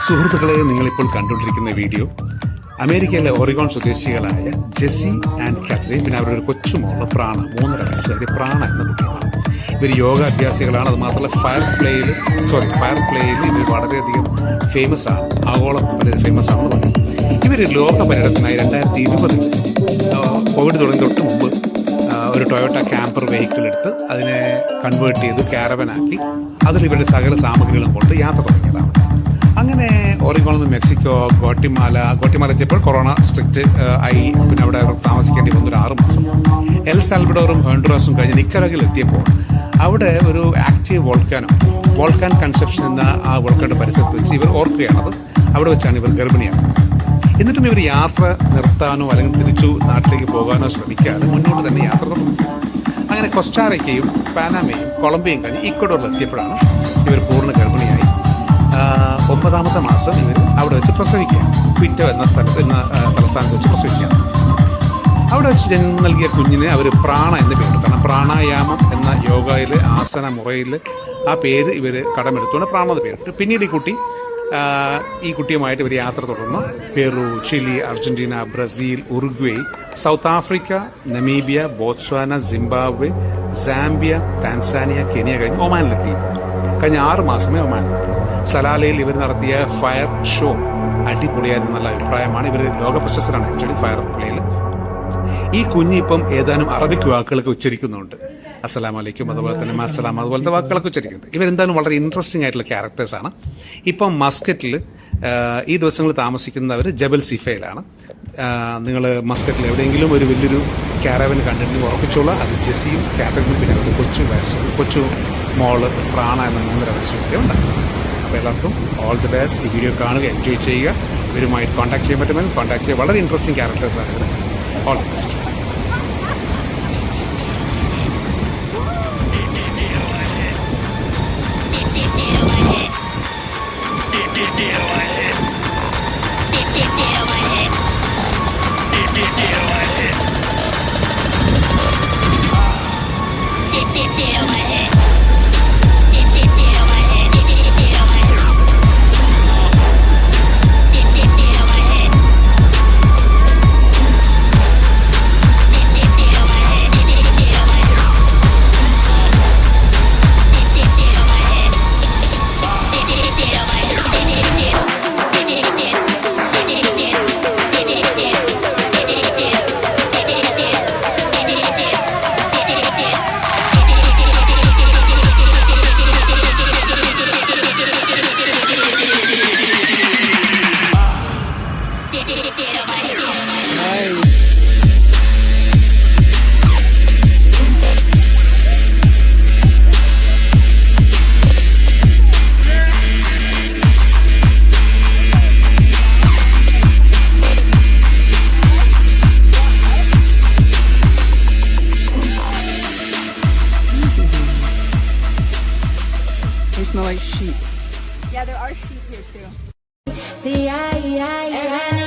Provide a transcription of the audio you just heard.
സുഹൃത്തുക്കളെ, നിങ്ങളിപ്പോൾ കണ്ടുകൊണ്ടിരിക്കുന്ന വീഡിയോ അമേരിക്കയിലെ ഒറിഗോൺ സ്വദേശികളായ ജെസ്സി ആൻഡ് കാത്രീൻ, പിന്നെ അവരുടെ ഒരു കൊച്ചുമോള് പ്രാണ, 3.5 വയസ്സുകാരി പ്രാണ എന്ന കുട്ടികളാണ്. ഇവർ യോഗ അഭ്യാസികളാണ്. അത് മാത്രമല്ല ഫയർ പ്ലേയിൽ ഇവർ വളരെയധികം ഫേമസ് ആണ്, ആഗോളം വളരെ ഫേമസ് ആണെന്ന് പറയും. ഇവർ ലോക പര്യടനത്തിനായി 2020 കോവിഡ് തുടങ്ങി തൊട്ട് മുമ്പ് ഒരു ടൊയോട്ട ക്യാമ്പർ വെഹിക്കിൾ എടുത്ത് അതിനെ കൺവേർട്ട് ചെയ്ത് ക്യാരവനാക്കി അതിൽ ഇവരുടെ സകല സാമഗ്രികളും കൊണ്ട് യാത്ര തുടങ്ങിയതാണ്. അങ്ങനെ ഒറിഗോണിൽ നിന്ന് മെക്സിക്കോ, ഗോട്ടിമാല എത്തിയപ്പോൾ കൊറോണ സ്ട്രിക്റ്റ് ആയി. പിന്നെ അവിടെ അവർ താമസിക്കേണ്ടി വന്നു ഒരു 6 മാസം. എൽ സാൽവഡോറും ഹോണ്ടുറാസും കഴിഞ്ഞ് നിക്കരാഗിൽ എത്തിയപ്പോൾ അവിടെ ഒരു ആക്റ്റീവ് വോൾക്കാൻ കൺസെപ്ഷൻ എന്ന ആ വോൾക്കാൻ്റെ പരിസരത്ത് വെച്ച് ഇവർ ഓർക്കുകയാണത്. അവിടെ വെച്ചാണ് ഇവർ ഗർഭിണിയാകുന്നത്. എന്നിട്ടും ഇവർ യാത്ര നിർത്താനോ അല്ലെങ്കിൽ തിരിച്ചു നാട്ടിലേക്ക് പോകാനോ ശ്രമിക്കാതെ മുന്നോട്ട് തന്നെ യാത്ര തുടങ്ങി. അങ്ങനെ കൊസ്റ്റാറിക്കയും പാനാമയും കൊളംബിയയും കഴിഞ്ഞ് ഇക്വഡോറിൽ എത്തിയപ്പോഴാണ് ഇവർ പൂർണ്ണ ഗർഭിണിയായി. 9ാമത്തെ മാസം ഇവർ അവിടെ വെച്ച് പ്രസവിക്കുകയാണ്. ക്വിറ്റോ എന്ന തലസ്ഥാനത്ത് വെച്ച് പ്രസവിക്കുകയാണ്. അവിടെ വെച്ച് ജന്മം നൽകിയ കുഞ്ഞിന് അവർ പ്രാണ എന്ന് പേര്. കാരണം പ്രാണായാമം എന്ന യോഗയിലെ ആസന മുറയിൽ ആ പേര് ഇവർ കടമെടുത്തുകൊണ്ട് പ്രാണ എന്ന് പേരിട്ട്. പിന്നീട് ഈ കുട്ടിയുമായിട്ട് ഇവർ യാത്ര തുടർന്നു. Peru, Chile, Argentina, Brazil, Uruguay, south Africa, Namibia, Botswana, Zimbabwe, Zambia, Tanzania, Kenya കഴിഞ്ഞ് ഒമാനിലെത്തി. കഴിഞ്ഞ 6 മാസമേ ഒമാനിലെത്തി. സലാലയിൽ ഇവർ നടത്തിയ ഫയർ ഷോ അടിപൊളിയായിരുന്നു, നല്ല അഭിപ്രായമാണ്. ഇവർ ലോക പ്രശസ്തരാണ് ആക്ച്വലി ഫയർ പ്ലേയിൽ. ഈ കുഞ്ഞ് ഇപ്പം ഏതാനും അറബിക് വാക്കുകളൊക്കെ ഉച്ചരിക്കുന്നുണ്ട്. അസ്സലാമു അലൈക്കും, അതുപോലെ തന്നെ മസ്സലാം, അതുപോലത്തെ വാക്കുകളൊക്കെ ഉച്ചരിക്കുന്നുണ്ട്. ഇവരെന്തായാലും വളരെ ഇൻട്രസ്റ്റിംഗ് ആയിട്ടുള്ള ക്യാരക്ടേഴ്സാണ്. ഇപ്പം മസ്കറ്റിൽ ഈ ദിവസങ്ങളിൽ താമസിക്കുന്നവർ ജബൽ സിഫയിലാണ്. നിങ്ങൾ മസ്കറ്റിൽ എവിടെയെങ്കിലും ഒരു വലിയൊരു ക്യാരവൻ കണ്ടിട്ടുണ്ടെങ്കിൽ ഉറപ്പിച്ചോളാം, അത് ജെസ്സിയും കാത്രീനും പിന്നെ അവരുടെ കൊച്ചു മോള് പ്രാണ എന്ന 3.5 വയസ്സുകൂടെ ഉണ്ടാകും. അപ്പോൾ എല്ലാവർക്കും ഓൾ ദി ബെസ്റ്റ്. ഈ വീഡിയോ കാണുക, എൻജോയ് ചെയ്യുക. ഇവരുമായിട്ട് കോൺടാക്ട് ചെയ്യാൻ പറ്റുമെങ്കിൽ കോൺടാക്ട് ചെയ്യുക. വളരെ ഇൻട്രസ്റ്റിംഗ് ക്യാരക്ടേഴ്സാണ് ഇവർ. All the best. They smell like sheep. Yeah, there are sheep here too. See, I